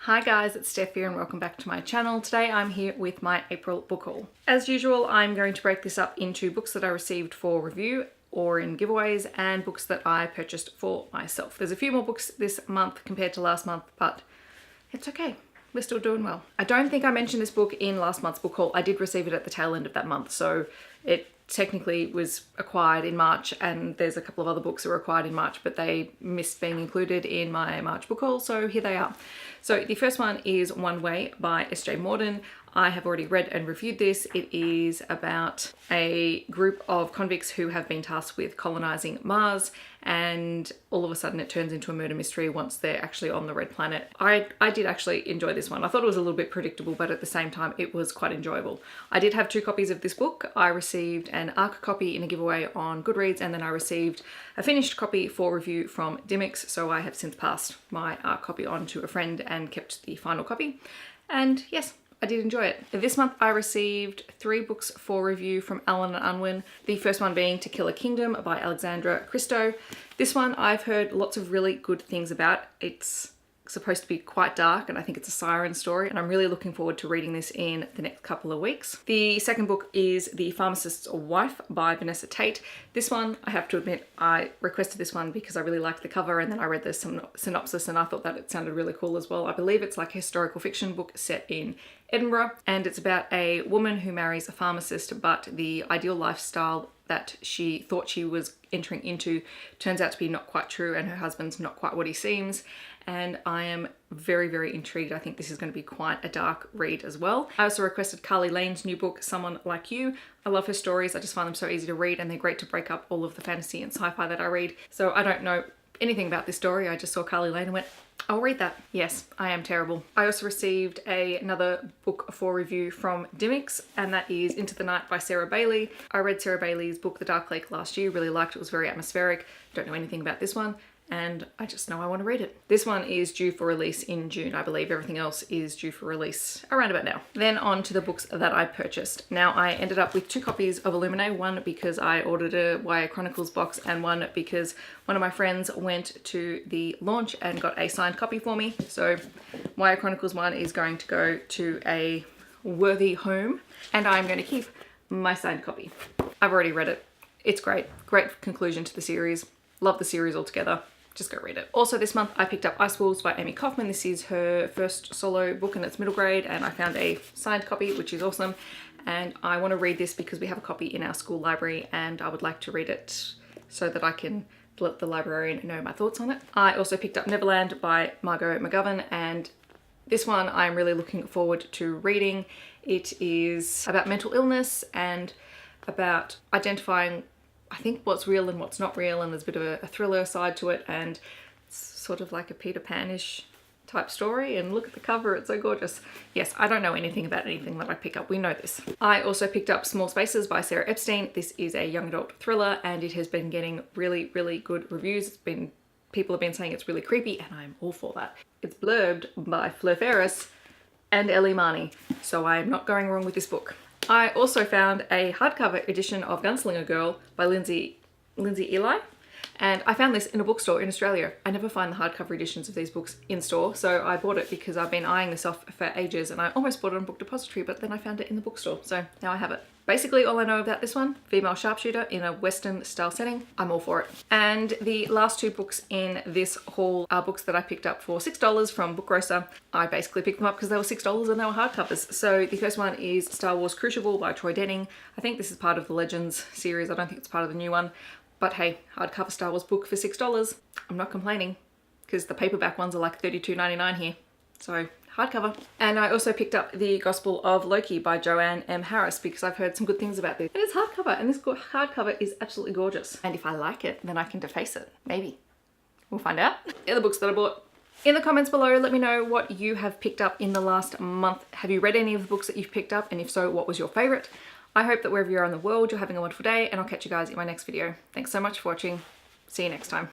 Hi guys, it's Steph here and welcome back to my channel. Today I'm here with my April book haul. As usual, I'm going to break this up into books that I received for review or in giveaways and books that I purchased for myself. There's a few more books this month compared to last month, but it's okay. We're still doing well. I don't think I mentioned this book in last month's book haul. I did receive it at the tail end of that month, so it technically was acquired in March, and there's a couple of other books that were acquired in March, but they missed being included in my March book haul, so here they are. So the first one is One Way by S.J. Morden. I have already read and reviewed this. It is about a group of convicts who have been tasked with colonizing Mars, and all of a sudden it turns into a murder mystery once they're actually on the red planet. I did actually enjoy this one. I thought it was a little bit predictable, but at the same time it was quite enjoyable. I did have 2 copies of this book. I received an ARC copy in a giveaway on Goodreads, and then I received a finished copy for review from Dimmix, so I have since passed my ARC copy on to a friend and kept the final copy. And yes, I did enjoy it. This month I received 3 books for review from Allen and Unwin. The first one being To Kill a Kingdom by Alexandra Christo. This one I've heard lots of really good things about. It's supposed to be quite dark, and I think it's a siren story, and I'm really looking forward to reading this in the next couple of weeks. The second book is The Pharmacist's Wife by Vanessa Tate. This one, I have to admit, I requested this one because I really liked the cover, and then I read the synopsis and I thought that it sounded really cool as well. I believe it's like a historical fiction book set in Edinburgh, and it's about a woman who marries a pharmacist, but the ideal lifestyle that she thought she was entering into turns out to be not quite true, and her husband's not quite what he seems. And I am very, very intrigued. I think this is going to be quite a dark read as well. I also requested Carly Lane's new book, Someone Like You. I love her stories. I just find them so easy to read, and they're great to break up all of the fantasy and sci-fi that I read. So I don't know anything about this story. I just saw Carly Lane and went, I'll read that. Yes, I am terrible. I also received another book for review from Dimmix, and that is Into the Night by Sarah Bailey. I read Sarah Bailey's book, The Dark Lake, last year. Really liked it. It was very atmospheric. Don't know anything about this one, and I just know I want to read it. This one is due for release in June. I believe everything else is due for release around about now. Then on to the books that I purchased. Now I ended up with 2 copies of Illuminae, one because I ordered a YA Chronicles box, and one because one of my friends went to the launch and got a signed copy for me. So YA Chronicles one is going to go to a worthy home, and I'm going to keep my signed copy. I've already read it. It's great. Great conclusion to the series. Love the series altogether. Just go read it. Also this month I picked up Ice Wolves by Amy Kaufman. This is her first solo book and it's middle grade, and I found a signed copy, which is awesome. And I want to read this because we have a copy in our school library, and I would like to read it so that I can let the librarian know my thoughts on it. I also picked up Neverland by Margot McGovern, and this one I'm really looking forward to reading. It is about mental illness and about identifying, I think, what's real and what's not real, and there's a bit of a thriller side to it, and it's sort of like a Peter Pan-ish type story. And look at the cover, it's so gorgeous. Yes, I don't know anything about anything that I pick up, we know this. I also picked up Small Spaces by Sarah Epstein. This is a young adult thriller, and it has been getting really, really good reviews. People have been saying it's really creepy, and I'm all for that. It's blurbed by Fleur Ferris and Ellie Marnie, so I am not going wrong with this book. I also found a hardcover edition of Gunslinger Girl by Lindsay Eli, and I found this in a bookstore in Australia. I never find the hardcover editions of these books in store, so I bought it because I've been eyeing this off for ages, and I almost bought it on Book Depository, but then I found it in the bookstore, so now I have it. Basically all I know about this one, female sharpshooter in a Western style setting. I'm all for it. And the last 2 books in this haul are books that I picked up for $6 from Book Grocer. I basically picked them up because they were $6 and they were hardcovers. So the first one is Star Wars Crucible by Troy Denning. I think this is part of the Legends series. I don't think it's part of the new one. But hey, hardcover Star Wars book for $6. I'm not complaining, because the paperback ones are like $32.99 here. So hardcover. And I also picked up The Gospel of Loki by Joanne M. Harris because I've heard some good things about this. And it's hardcover, and this hardcover is absolutely gorgeous. And if I like it, then I can deface it. Maybe. We'll find out. The other books that I bought. In the comments below, let me know what you have picked up in the last month. Have you read any of the books that you've picked up? And if so, what was your favorite? I hope that wherever you are in the world, you're having a wonderful day, and I'll catch you guys in my next video. Thanks so much for watching. See you next time.